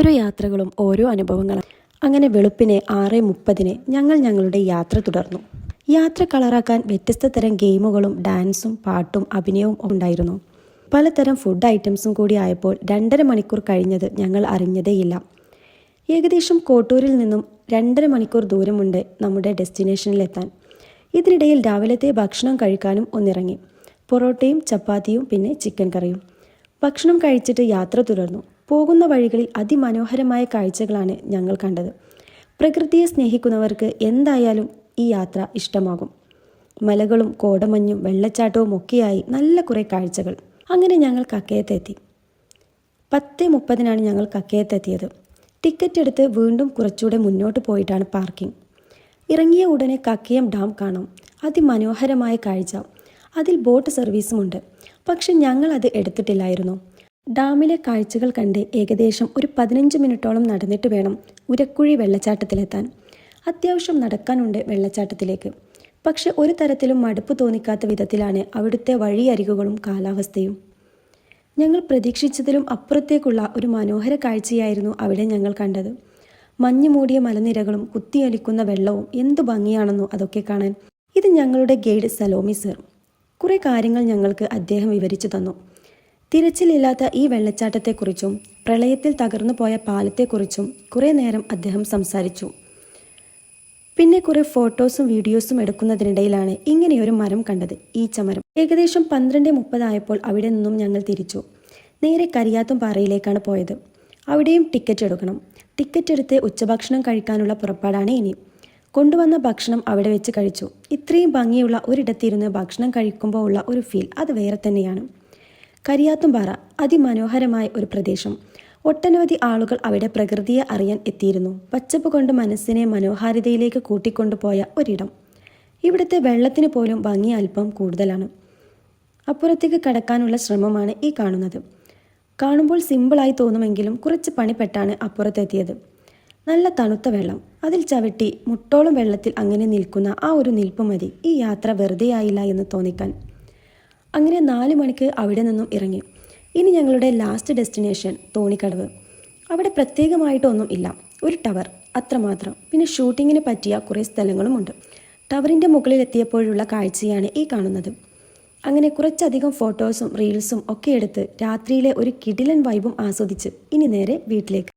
ഓരോ യാത്രകളും ഓരോ അനുഭവങ്ങളാണ്. അങ്ങനെ വെളുപ്പിനെ 6:30 ഞങ്ങൾ ഞങ്ങളുടെ യാത്ര തുടർന്നു. യാത്ര കളറാക്കാൻ വ്യത്യസ്ത തരം ഗെയിമുകളും ഡാൻസും പാട്ടും അഭിനയവും ഉണ്ടായിരുന്നു. പലതരം ഫുഡ് ഐറ്റംസും കൂടി ആയപ്പോൾ 2.5 മണിക്കൂർ കഴിഞ്ഞത് ഞങ്ങൾ അറിഞ്ഞതേയില്ല. ഏകദേശം കോട്ടൂരിൽ നിന്നും 2.5 മണിക്കൂർ ദൂരമുണ്ട് നമ്മുടെ ഡെസ്റ്റിനേഷനിലെത്താൻ. ഇതിനിടയിൽ രാവിലത്തെ ഭക്ഷണം കഴിക്കാനും ഒന്നിറങ്ങി. പൊറോട്ടയും ചപ്പാത്തിയും പിന്നെ ചിക്കൻ കറിയും. ഭക്ഷണം കഴിച്ചിട്ട് യാത്ര തുടർന്നു. പോകുന്ന വഴികളിൽ അതിമനോഹരമായ കാഴ്ചകളാണ് ഞങ്ങൾ കണ്ടത്. പ്രകൃതിയെ സ്നേഹിക്കുന്നവർക്ക് എന്തായാലും ഈ യാത്ര ഇഷ്ടമാകും. മലകളും കോടമഞ്ഞും വെള്ളച്ചാട്ടവും ഒക്കെയായി നല്ല കുറേ കാഴ്ചകൾ. അങ്ങനെ ഞങ്ങൾ കക്കയത്തെത്തി. 10:30 ഞങ്ങൾ കക്കയത്തെത്തിയത്. ടിക്കറ്റ് എടുത്ത് വീണ്ടും കുറച്ചുകൂടെ മുന്നോട്ട് പോയിട്ടാണ് പാർക്കിംഗ്. ഇറങ്ങിയ ഉടനെ കക്കയം ഡാം കാണാം. അതിമനോഹരമായ കാഴ്ച. അതിൽ ബോട്ട് സർവീസുമുണ്ട്. പക്ഷെ ഞങ്ങൾ അത് എടുത്തിട്ടില്ലായിരുന്നു. ഡാമിലെ കാഴ്ചകൾ കണ്ട് ഏകദേശം ഒരു 15 മിനിറ്റോളം നടന്നിട്ട് വേണം ഉരക്കുഴി വെള്ളച്ചാട്ടത്തിലെത്താൻ. അത്യാവശ്യം നടക്കാനുണ്ട് വെള്ളച്ചാട്ടത്തിലേക്ക്. പക്ഷെ ഒരു തരത്തിലും മടുപ്പ് തോന്നിക്കാത്ത വിധത്തിലാണ് അവിടുത്തെ വഴിയരികുകളും കാലാവസ്ഥയും. ഞങ്ങൾ പ്രതീക്ഷിച്ചതിലും അപ്പുറത്തേക്കുള്ള ഒരു മനോഹര കാഴ്ചയായിരുന്നു അവിടെ ഞങ്ങൾ കണ്ടത്. മഞ്ഞു മൂടിയ മലനിരകളും കുത്തിയൊലിക്കുന്ന വെള്ളവും എന്തു ഭംഗിയാണെന്നോ അതൊക്കെ കാണാൻ. ഇത് ഞങ്ങളുടെ ഗൈഡ് സലോമി സർ. കുറേ കാര്യങ്ങൾ ഞങ്ങൾക്ക് അദ്ദേഹം വിവരിച്ചു തന്നു. തിരച്ചിലില്ലാത്ത ഈ വെള്ളച്ചാട്ടത്തെക്കുറിച്ചും പ്രളയത്തിൽ തകർന്നു പോയ പാലത്തെക്കുറിച്ചും കുറേ നേരം അദ്ദേഹം സംസാരിച്ചു. പിന്നെ കുറേ ഫോട്ടോസും വീഡിയോസും എടുക്കുന്നതിനിടയിലാണ് ഇങ്ങനെയൊരു മരം കണ്ടത്, ഈച്ചമരം. ഏകദേശം 12:30 ആയപ്പോൾ അവിടെ നിന്നും ഞങ്ങൾ തിരിച്ചു. നേരെ കരിയാത്തും പാറയിലേക്കാണ് പോയത്. അവിടെയും ടിക്കറ്റ് എടുക്കണം. ടിക്കറ്റ് എടുത്ത് ഉച്ചഭക്ഷണം കഴിക്കാനുള്ള പുറപ്പാടാണ് ഇനി. കൊണ്ടുവന്ന ഭക്ഷണം അവിടെ വെച്ച് കഴിച്ചു. ഇത്രയും ഭംഗിയുള്ള ഒരിടത്തിരുന്ന് ഭക്ഷണം കഴിക്കുമ്പോൾ ഉള്ള ഒരു ഫീൽ അത് വേറെ തന്നെയാണ്. കരിയാത്തുംപാറ അതിമനോഹരമായ ഒരു പ്രദേശം. ഒട്ടനവധി ആളുകൾ അവിടെ പ്രകൃതിയെ അറിയാൻ എത്തിയിരുന്നു. പച്ചപ്പ് കൊണ്ട് മനസ്സിനെ മനോഹാരിതയിലേക്ക് കൂട്ടിക്കൊണ്ടുപോയ ഒരിടം. ഇവിടുത്തെ വെള്ളത്തിന് പോലും ഭംഗി അല്പം കൂടുതലാണ്. അപ്പുറത്തേക്ക് കടക്കാനുള്ള ശ്രമമാണ് ഈ കാണുന്നത്. കാണുമ്പോൾ സിമ്പിളായി തോന്നുമെങ്കിലും കുറച്ച് പണിപ്പെട്ടാണ് അപ്പുറത്തെത്തിയത്. നല്ല തണുത്ത വെള്ളം. അതിൽ ചവിട്ടി മുട്ടോളം വെള്ളത്തിൽ അങ്ങനെ നിൽക്കുന്ന ആ ഒരു നിൽപ്പ് മതി ഈ യാത്ര വെറുതെയായില്ല എന്ന് തോന്നിക്കാൻ. അങ്ങനെ 4 മണിക്ക് അവിടെ നിന്നും ഇറങ്ങി. ഇനി ഞങ്ങളുടെ ലാസ്റ്റ് ഡെസ്റ്റിനേഷൻ തോണിക്കടവ്. അവിടെ പ്രത്യേകമായിട്ടൊന്നും ഇല്ല. ഒരു ടവർ, അത്രമാത്രം. പിന്നെ ഷൂട്ടിങ്ങിന് പറ്റിയ കുറേ സ്ഥലങ്ങളുമുണ്ട്. ടവറിൻ്റെ മുകളിൽ എത്തിയപ്പോഴുള്ള കാഴ്ചയാണ് ഈ കാണുന്നത്. അങ്ങനെ കുറച്ചധികം ഫോട്ടോസും റീൽസും ഒക്കെ എടുത്ത് രാത്രിയിലെ ഒരു കിടിലൻ വൈബും ആസ്വദിച്ച് ഇനി നേരെ വീട്ടിലേക്ക്.